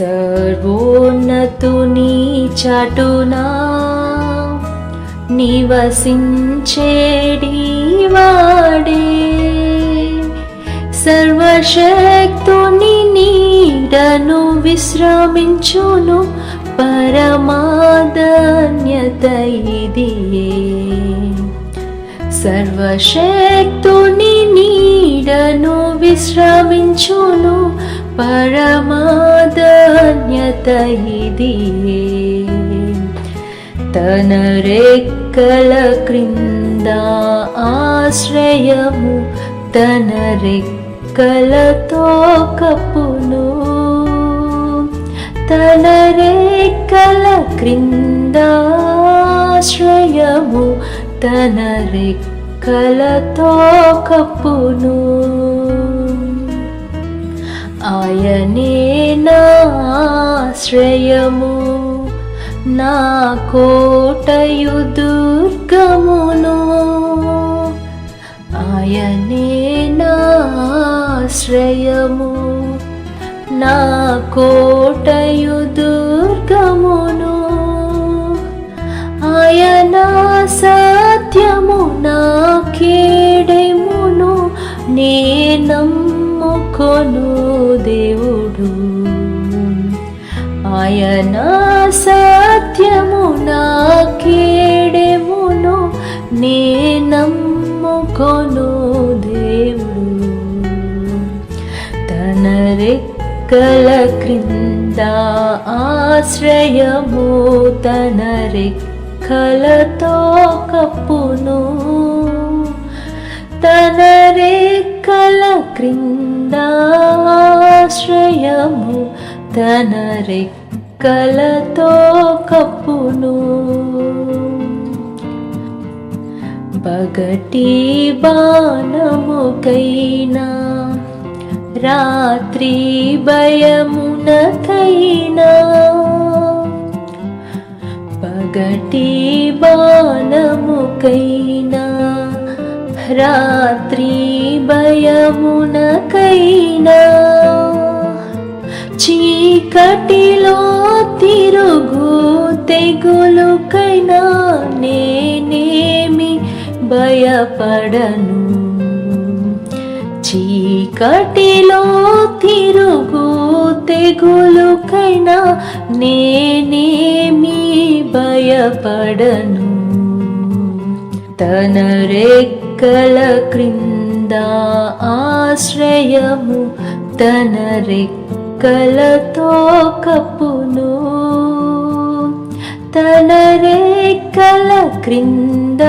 సర్వోన్నతుని చాటునా నివసించేడి వాడే, సర్వశక్తుని నీడను విశ్రమించును పరమాధన్యత ఇదియే. సర్వశక్తుని నీడను విశ్రమించును పరమాధన్యత ఇదియే. తన రెక్కల క్రింద ఆశ్రయము తన రెక్కలతో కప్పును, తన రెక్కల క్రింద ఆశ్రయము తన రెక్కలతో కప్పును. ఆయనే నా ఆశ్రయము, నా కోటయు దుర్గమును. ఆయనే నా ఆశ్రయము, నా కోటయు దుర్గమును. ఆయన సత్యము నా కేడెమును, నే నమ్ముకొను దేవుడు. ఆయన సత్యము నా కేడెమును, నే నమ్ముకొను దేవుడు. తన రెక్కల క్రింద ఆశ్రయము తన రెక్కలతో కప్పును, తన రెక్కల క్రింద ఆశ్రయము తన రెక్కలతో కప్పును. పగటి బాణముకైనా రాత్రి భయమునకైనా, పగటి బాణముకైనా రాత్రి భయమునకైనా, చీకటిలో తిరుగు తెగులుకైనా నేనేమి భయపడను. చీకటిలో తిరుగు తెగులుకైనా నేనేమి భయపడను. తన రెక్కల క్రింద ఆశ్రయము తన రెక్కలతో కప్పును, తన రెక్కల క్రింద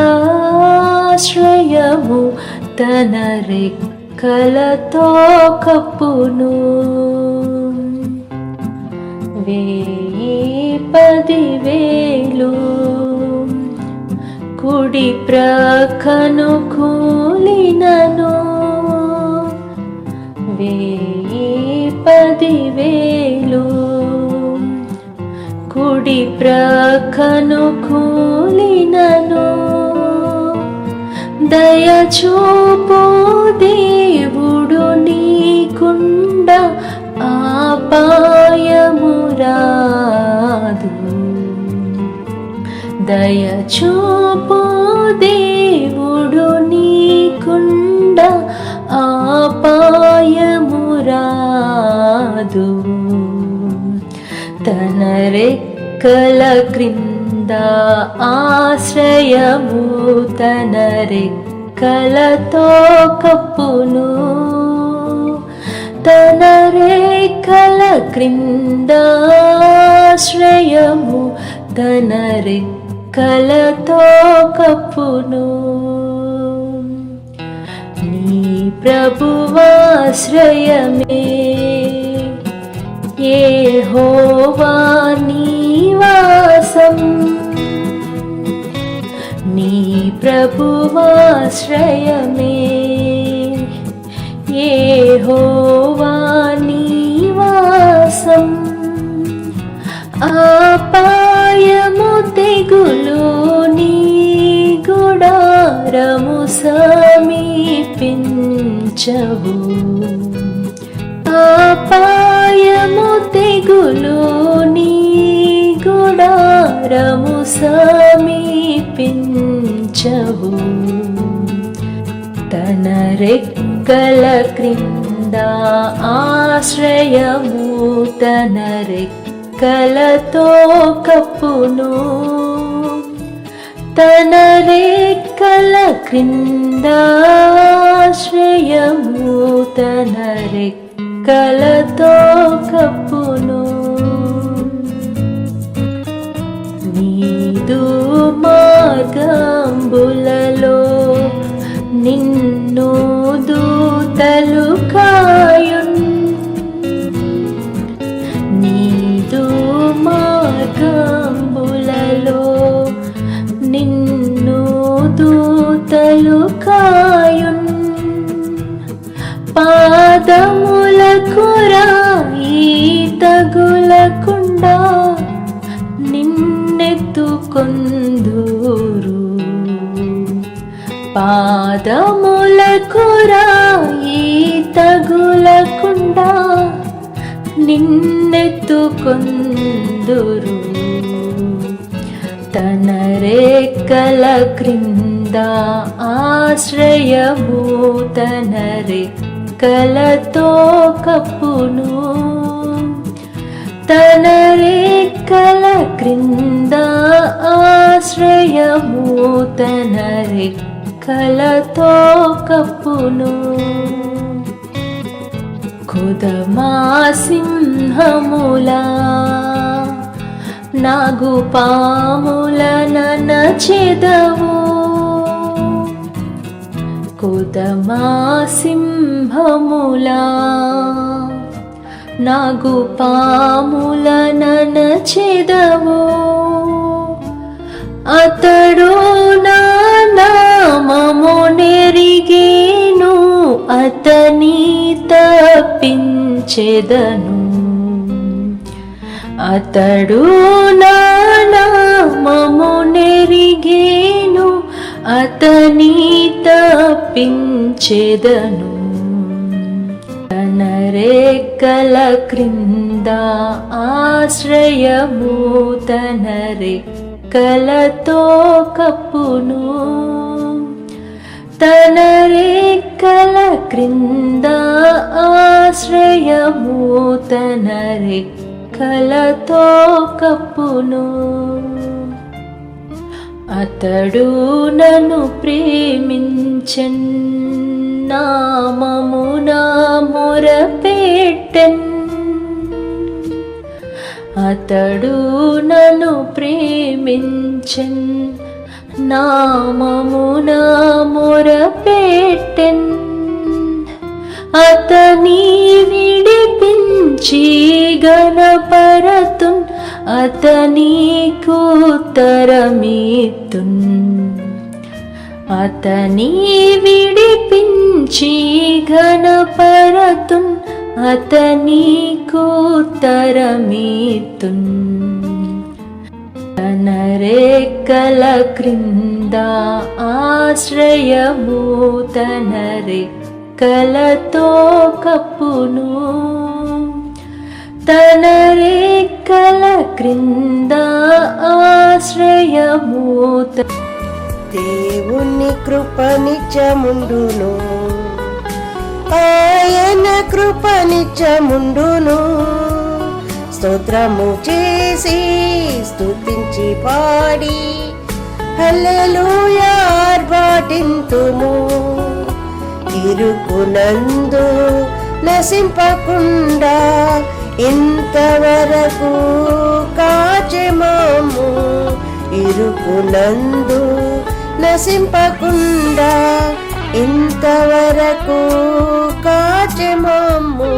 ఆశ్రయము తన రెక్కలతో కప్పును. 10,000 కుడి ప్రక్కను కూలినను, 10,000 కుడి ప్రక్కను కూలినను, దయచూపు దేవుడు నీకుండా ఆపాయము రాదు. దయచూపు దేవుడు నీకుండా ఆపాయము రాదు. తన రెక్కల క్రింద ఆశ్రయము తన రెక్కలతో కప్పును, తన రెక్కల క్రింద ఆశ్రయము తన రెక్కలతో కప్పును. నీ ప్రభువాశ్రయమే యెహోవా నివాసం, నీ ప్రభువాశ్రయమే యెహోవా నివాసం. ఆపాయము తెగులు నీ గుడారము సమీపించవు, ఆపాయము తెగులు సమీపించవు. తన రెక్కల క్రింద ఆశ్రయము తన రెక్కలతో కప్పును. తన రెక్కల క్రింద ఆశ్రయము తన రెక్కలతో కప్పును. నీదు మార్గంబులలో నిన్ను దూతలు కాయున్. నీదు మార్గంబులలో నిన్ను దూతలు కాయున్. పాదములకు రాయి తగులకుండా నిన్నెత్తుకొందురు. పాదములకు రాయి తగులకుండా నిన్నెత్తుకొందురు. తన రెక్కల క్రింద ఆశ్రయము తన రెక్కలతో కప్పును. తన రెక్కల క్రింద ఆశ్రయము తన రెక్కలతో కప్పును. కొదమా సింహములా నాగుపాముల నచెదవు. కొదమా సింహములా నాగుపాముల నచెదవు. అతడు నా నామము నెరిగేను అతని తప్పించెదను. అతడు నా నామము నెరిగేను అతని తప్పించెదను. తన రెక్కల క్రింద ఆశ్రయము తన రెక్కలతో కప్పును. తన రెక్కల క్రింద ఆశ్రయము తన రెక్కలతో కప్పును. అతడు నన్ను ప్రేమించెన్ నామమున మొరపెట్టెన్. అతడు నన్ను ప్రేమించెన్ నామమున మొరపెట్టెన్. అతని విడిపించి గణపరతున్ అతనికి ఉత్తరమిత్తున్. అతని విడిపించి గణపరతున్ అతనికి ఉత్తరమిత్తున్. తన రెక్కల క్రింద ఆశ్రయము తన రెక్కలతో కప్పును. తన రెక్కల క్రింద ఆశ్రయము. దేవుని కృప నిత్యముండును. ఆయన కృప నిత్యముండును. స్తోత్రము చేసి స్తుతించి పాడి హల్లెలూయా ఆర్భాటింతుము. ఇరుకునందు నశింపకుండా ఇంతవరకు కాచెమాము. ఇరుకునందు నశింపకుండా ఇంతవరకు కాచెమాము.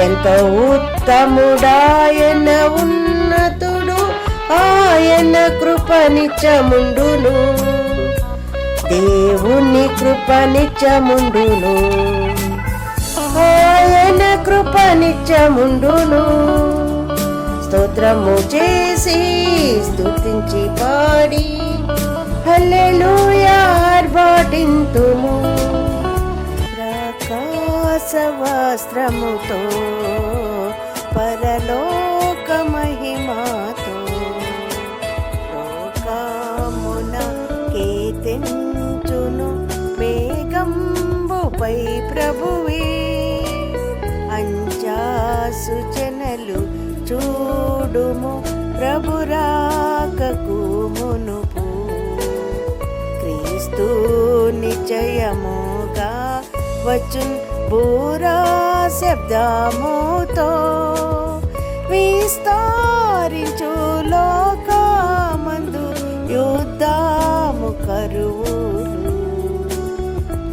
ఎంతో ఉత్తముడాయన ఉన్నతుడు ఆయన కృప నిత్యముండును. దేవుని కృప నిత్యముండును. ఆయన కృప నిత్యముండును. స్తోత్రము చేసి స్తుతించి పాడి హల్లెలూయా ఆర్భాటింతుము. ప్రకాశ వస్త్రముతో పరలోక మహిమతో సూచనలు చూడుము ప్రభు రాకకు మునుపు. క్రీస్తు నిశ్చయముగా వచ్చున్ బూరా శబ్దముతో, విస్తారించు లోకమందు యుద్ధము కరువులు,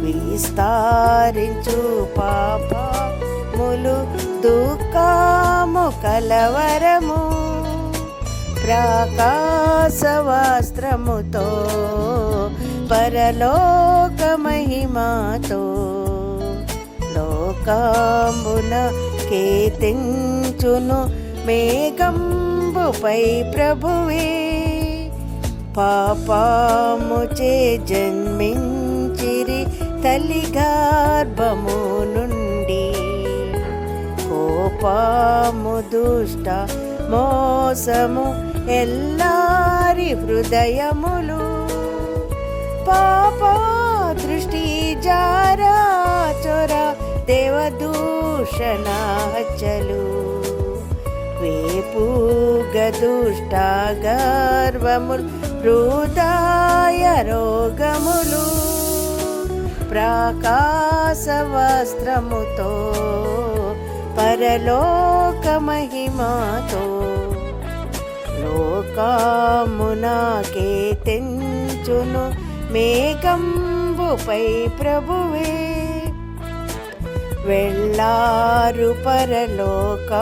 విస్తారించు పాపములు దుఃఖము కలవరము. ప్రకాశ వస్త్రముతో పరలోక మహిమతో లోకంబున కేతించును మేఘంబుపై ప్రభువే. పాపముచే జన్మించిరి తల్లి గర్భము నుండి, కోపము దుష్ట మోసము ఎల్లారి హృదయములు. పాప దృష్టి జారా చొర దేవదూషణ హత్యలు, వేపుగ దుష్ట గర్వములు హృదయ రోగములు. ప్రకాశ వస్త్రముతో పరలోక మహిమతో లోకమున కేతించును మేఘంబుపై ప్రభువే. వెళ్ళారు పరలోకమునకు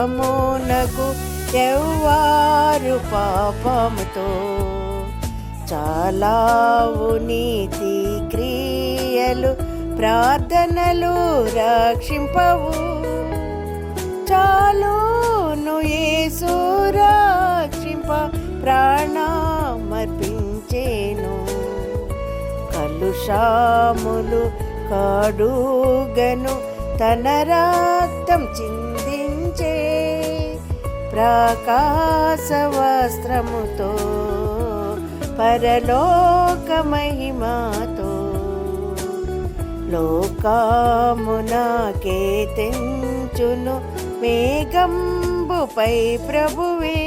ఎవ్వారు పాపముతో, చాలావు నీతి క్రియలు ప్రార్థనలు రక్షింపవు. చాలును యేసు రక్షింప ప్రాణమర్పించేను, కలుషములు కడుగను తన రక్తం చిందించే. ప్రకాశ వస్త్రముతో పరలోక మహిమతో లోకమున కేతించును మేఘంబుపై ప్రభువే.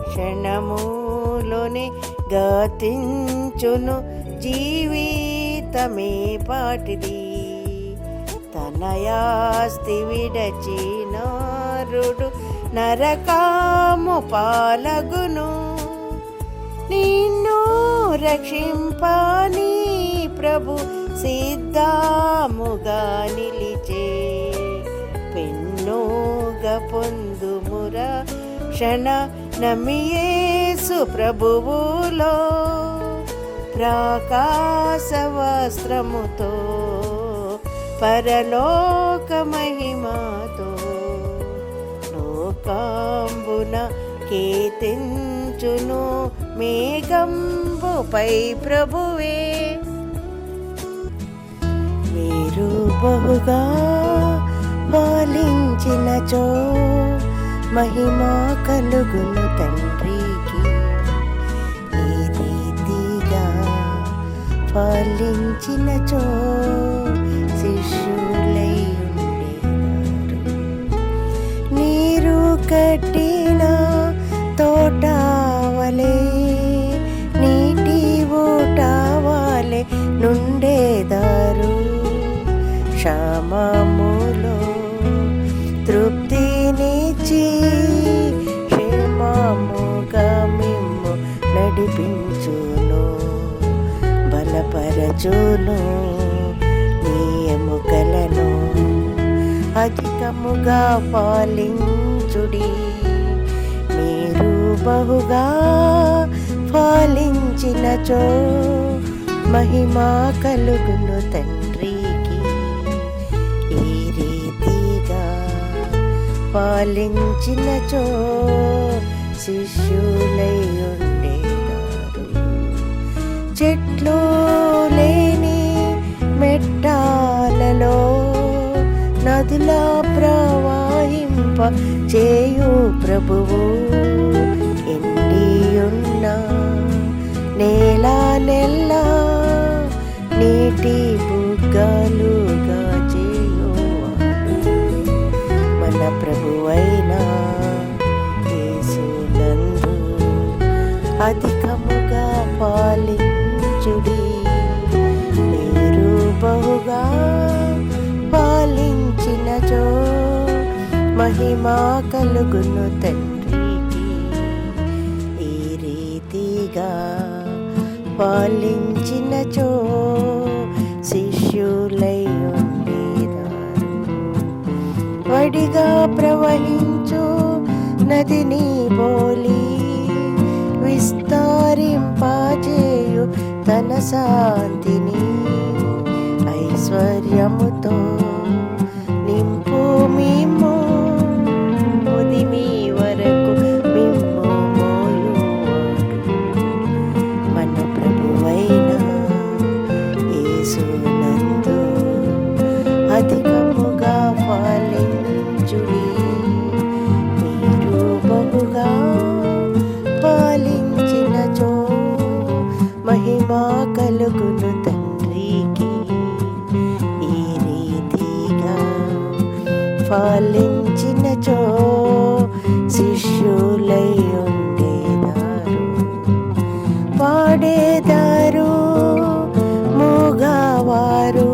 క్షణములోనే గతించును జీవితమే పాటిది, తనయాస్తి విడచినారుడు నరకాము పాలగును. నిన్ను రక్షింపని ప్రభు సిద్ధముగా నిలిచే, పెన్నుగా పొందుముర క్షణ నమియేసు ప్రభువులో. ప్రకాశ వస్త్రముతో పరలోక మహిమతో లోకంబున కేతించును మేఘంబుపై ప్రభువే. మీరు బహుగా ఫలించినచో మహిమ కలుగును తండ్రికి. ఈ రీతిగా ఫలించినచో శిష్యులై ఉండేవారు. నీరు కట్టిన తోటవలే నీటి ఊటవలే నుండేదారు. క్షమములో తృప్తినిచ్చి క్షేమముగా మిమ్ము నడిపించును, బలపరచును నీ ఎముకలను. అధికముగా ఫలించుడి, మీరు బహుగా ఫలించినచో మహిమ కలుగును తండ్రికి. ఈ రీతిగా ఫలించినచో శిష్యులై ఉండేదారు. చెట్లు లేని మెట్టాలలో నదుల ప్రవాహింప చేయు ప్రభువు. ఎండియున్న నేల నెల్ల నీటి బుగ్గలుగా చేయువాడు మన ప్రభువైన మహిమా కలుగును తండ్రికి. ఈ రీతిగా పాలించినచో శిష్యులై ఉండేదారు. వడిగా ప్రవహించు నదిని పోలి విస్తరింపజేయు తన శాంతిని ఐశ్వర్యముతో నింపు మిమ్ము ఉదిమి వరకు మిమ్ము మోయువాడు మన ప్రభువైన యేసునందు అధికముగా ఫలించుడి. మీరు బహుగా ఫలించినచో మహిమా కలుగును తండ్రికి. ఈ రీతిగా ఫలించినచో శిష్యులై ఉండేదారు. పాడేదారు మూగవారు,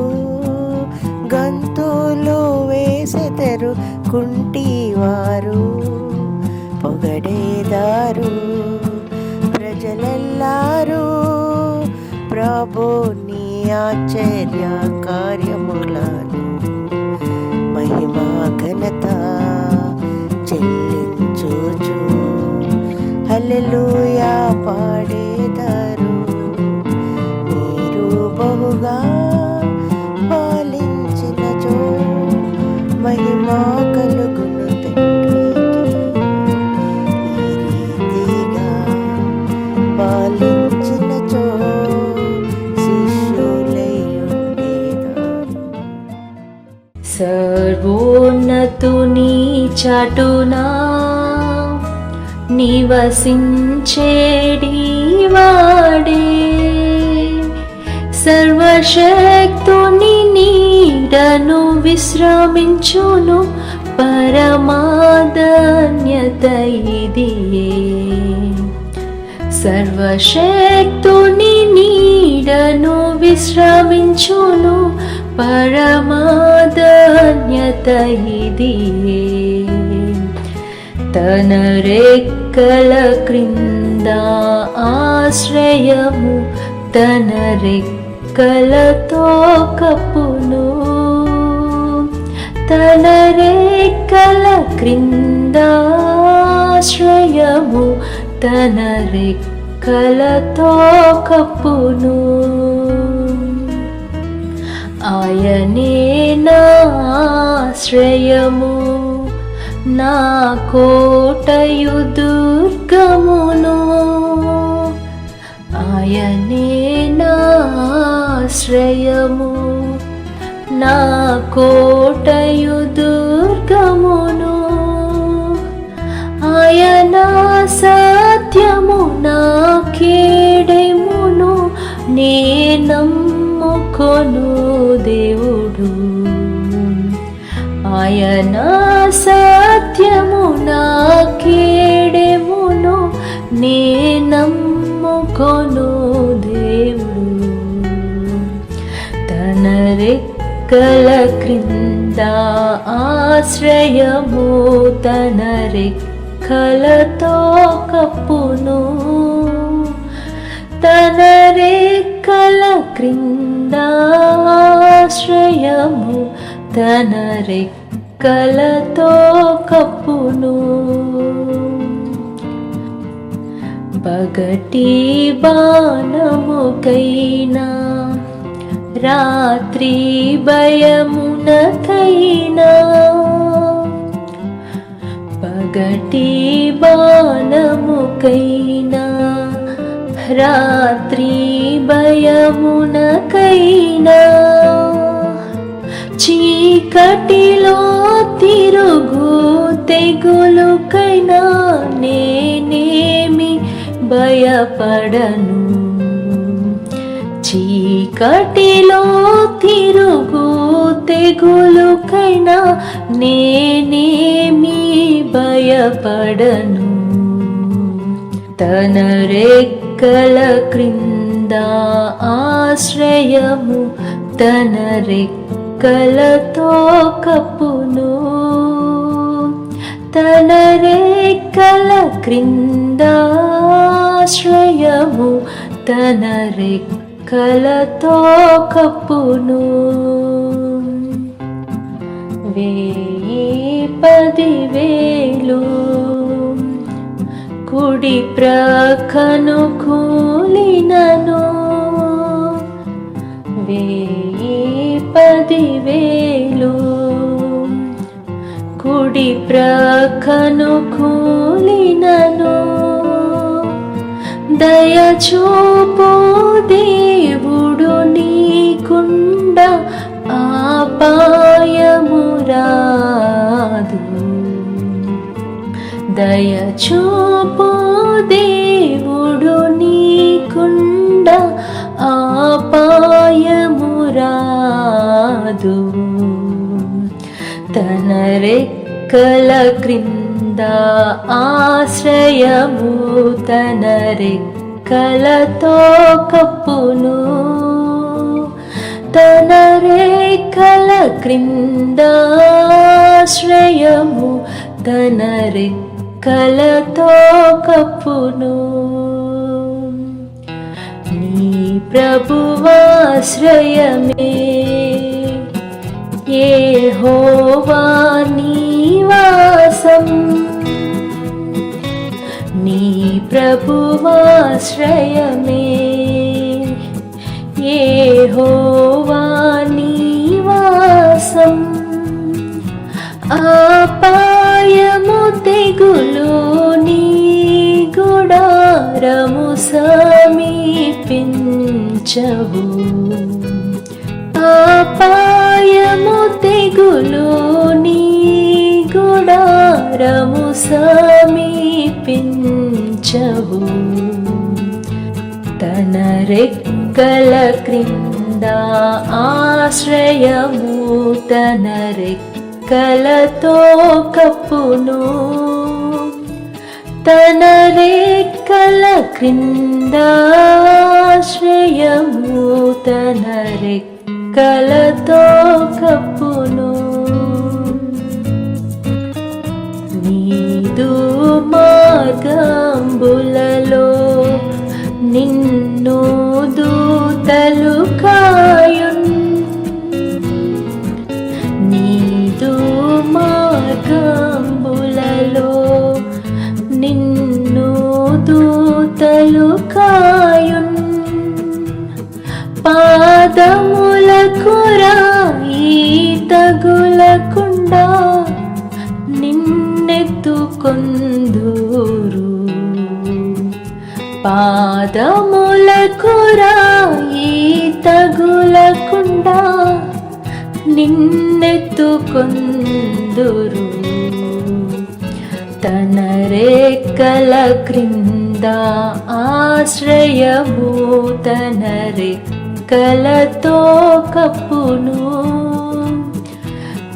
గంతులు వేసెదరు కుంటివారు. పొగడేదారు ప్రజలెల్లారు ప్రభుని ఆశ్చర్య కార్యములను. మహిమా ఘనత చెల్లించుచు హల్లెలూయా పాడేదారు. మీరు బహుగా పాలించినచో మహిమా కలుగును తండ్రికి. ఈ రీతిగా పాలించినచో శిష్యులై ఉండేదారు. సర్వోన్నతుని చాటునా నివసించేడి వాడే, సర్వశక్తుని నీడను విశ్రమించును పరమాధన్యత ఇదియే. సర్వశక్తుని నీడను విశ్రమించును పరమాధన్యత ఇదియే. తన రెక్కల క్రింద ఆశ్రయము తన రెక్కలతో కప్పును. తన రెక్కల క్రింద ఆశ్రయము తన రెక్కలతో కప్పును. ఆయనే నా ఆశ్రయము, నా కోటయు దుర్గమును. ఆయనే నా ఆశ్రయము, నా కోటయు దుర్గమును. ఆయన సత్యము నా కేడెమును, నే నమ్ముకొను దేవుడు. ఆయన సత్యము నా కేడెమును, నే నమ్ముకొను దేవుడు. తన రెక్కల క్రింద ఆశ్రయము తన రెక్కలతో కప్పును. తన రెక్కల క్రింద ఆశ్రయము తన రెక్కలతో కప్పును. పగటి బాణముకైనా రాత్రి భయమునకైనా, పగటి బాణముకైనా రాత్రి భయమునకైనా, చీకటిలో తిరుగు తెగులుకైనా నేనేమి భయపడను. చీకటిలో తిరుగు తెగులుకైనా నేనేమి భయపడను. తన రెక్కల క్రింద ఆశ్రయము తన రెక్కలతో కప్పును. తన రెక్కల క్రింద ఆశ్రయము, తన రెక్కలతో కప్పును. 10,000-10,000 కుడి ప్రక్కను కూలినను, 10,000-10,000 కుడి ప్రక్కను కూలినను, దయచూపు దేవుడు నీకుండా ఆపాయము రాదు. దయచూపు దేవుడు నీకుండా ఆపాయము రాదు. తన రెక్కల క్రింద ఆశ్రయము, తన రెక్కలతో కప్పును. తన రెక్కల క్రింద ఆశ్రయము, తన రెక్కలతో కప్పును. నీ ప్రభువాశ్రయమే యెహోవా నివాసం, నీ ప్రభువాశ్రయమే యెహోవా నివాసం. ఆపాయము తెగులు నీ గుడారము సమీపించవు, ఆపాయము తెగులు నీ గుడారము సమీపించవు. తన రెక్కల క్రింద ఆశ్రయము, తన రెక్కలతో కప్పును. తన రెక్కల క్రింద ఆశ్రయము, తన రెక్కలతో కప్పును. నీదు మార్గంబులలో నిన్ను దూతలు కాయున్, నీదు మార్గంబులలో నిన్ను దూతలు కాయున్. పాదములకు రాయి తగులకుండా నిన్నెత్తుకొందురు, పాదములకు రాయి తగులకుండా నిన్నెత్తుకొందురు. తన రెక్కల క్రింద ఆశ్రయము, తన రెక్కలతో కప్పును.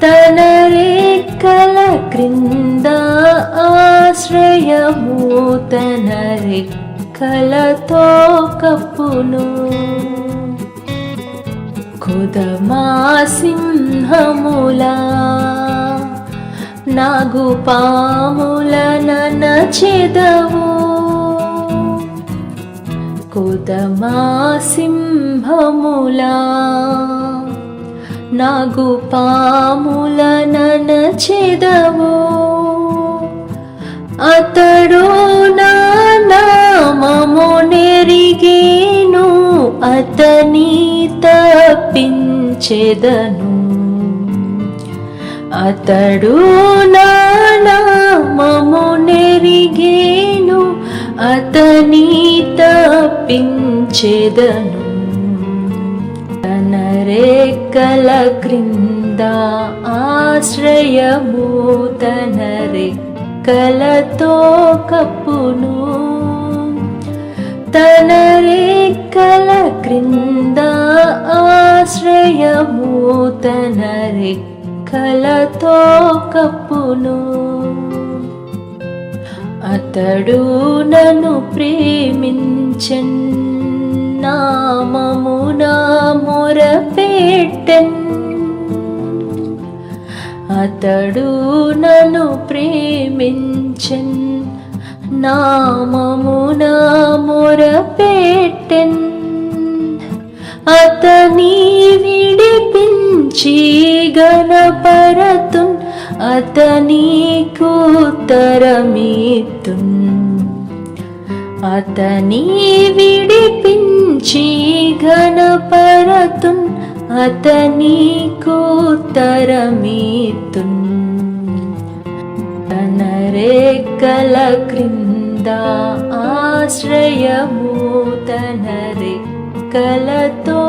తన రెక్కల క్రింద ఆశ్రయము, తన రెక్కలతో కప్పును. కొదమా సింహములా నాగుపాముల ననచెదవు, కొదమా సింహములా నాగుపాముల ననచెదవు. అతడు నా నామము నెరిగేను, అతని తప్పించెదను. అతడు నా నామము నెరిగేను, అతని తప్పించెదను. తన రెక్కల క్రింద ఆశ్రయము, తన రెక్కలతో కప్పును. తన రెక్కల క్రింద ఆశ్రయము, తన రెక్కలతో కప్పును. అతడు నన్ను ప్రేమించెన్, నామమున మొరపెట్టెన్. అతడు నన్ను ప్రేమించెన్, నామమున మొరపెట్టెన్. అతని విడిపించి గణపరతున్, అతనికి ఉత్తరమిత్తున్. అతని విడిపించి ఘనపరతున్, అతనికి ఉత్తరమిత్తున్. తన రెక్కల క్రింద ఆశ్రయము, తన రెక్కలతో